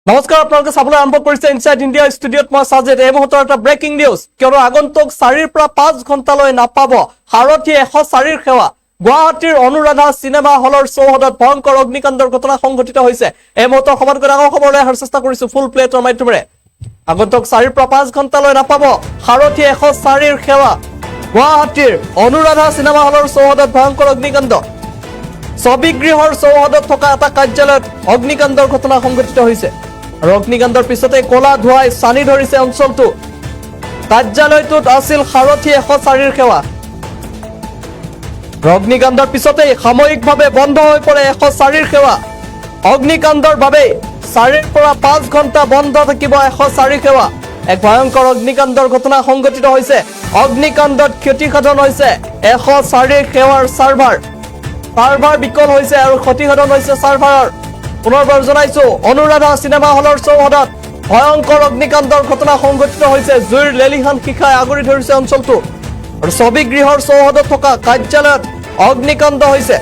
নমস্কাৰ আপোনালোকে চাবলৈ আৰম্ভ কৰিছে ইনসাইড ইণ্ডিয়া ষ্টুডিঅ'ত মই সাজেদ এই মুহূৰ্তৰ এটা ব্ৰেকিং নিউজ কিয়নো আগন্তুক 4 পৰা 5 ঘণ্টালৈ নাপাব সাৰথী 104ৰ সেৱা গুৱাহাটীৰ অনুৰাধা সিনেমা হলৰ চৌহদত ভয়ংকৰ অগ্নিকাণ্ডৰ ঘটনা সংঘটিত হৈছে এই মুহূৰ্তৰ সময়ত ডাঙৰ খবৰলৈ অহাৰ চেষ্টা কৰিছো ফুল প্লেটৰ মাধ্যমেৰে আগন্তুক 4 পৰা 5 ঘণ্টালৈ নাপাব সাৰথী 104ৰ সেৱা গুৱাহাটীৰ অনুৰাধা সিনেমা হলৰ চৌহদত ভয়ংকৰ অগ্নিকাণ্ড ছবিগৃহৰ চৌহদত থকা এটা কাৰ্যালয়ত অগ্নিকাণ্ডৰ ঘটনা সংঘটিত হৈছে আৰু অগ্নিকাণ্ডৰ পিছতে কলা ধোঁৱাই সানি ধৰিছে অঞ্চলটো কাৰ্যালয়টোত আছিল সাৰথী 104ৰ সেৱা অগ্নিকাণ্ডৰ পিছতে সাময়িকভাৱে বন্ধ হৈ পৰে 104ৰ সেৱা অগ্নিকাণ্ডৰ বাবে 4 পৰা 5 ঘণ্টা বন্ধ থাকিব 104ৰ সেৱা এক ভয়ংকৰ অগ্নিকাণ্ডৰ ঘটনা সংঘটিত হৈছে অগ্নিকাণ্ডত ক্ষতিসাধন হৈছে 104ৰ সেৱাৰ সাৰ্ভাৰ বিকল হৈছে আৰু ক্ষতিসাধন হৈছে সাৰ্ভাৰৰ পুনৰবাৰ জনাইছো অনুৰাধা সিনেমা হলৰ চৌহদত ভয়ংকৰ অগ্নিকাণ্ডৰ ঘটনা সংঘটিত হৈছে জুইৰ লেলিহান শিখাই আগৰি ধৰিছে অঞ্চলটো আৰু ছবিগৃহৰ চৌহদত থকা কাৰ্যালয়ত অগ্নিকাণ্ড হৈছে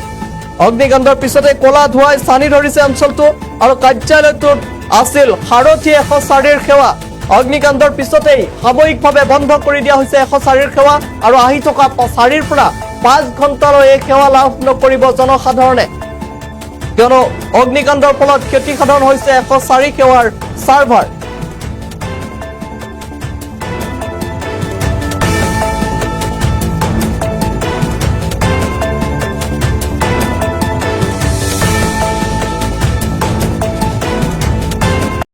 অগ্নিকাণ্ডৰ পিছতে কলা ধোঁৱাই সানি ধৰিছে অঞ্চলটো আৰু কাৰ্যালয়টোত আছিল সাৰথী 104ৰ সেৱা অগ্নিকাণ্ডৰ পিছতেই সাময়িকভাৱে বন্ধ কৰি দিয়া হৈছে 104ৰ সেৱা আৰু আহি থকা 4 পৰা 5 ঘণ্টালৈ এই সেৱা লাভ নকৰিব জনসাধাৰণে কিয়নো অগ্নিকাণ্ডৰ ফলত ক্ষতিসাধন হৈছে 104 সেৱাৰ সাৰ্ভাৰ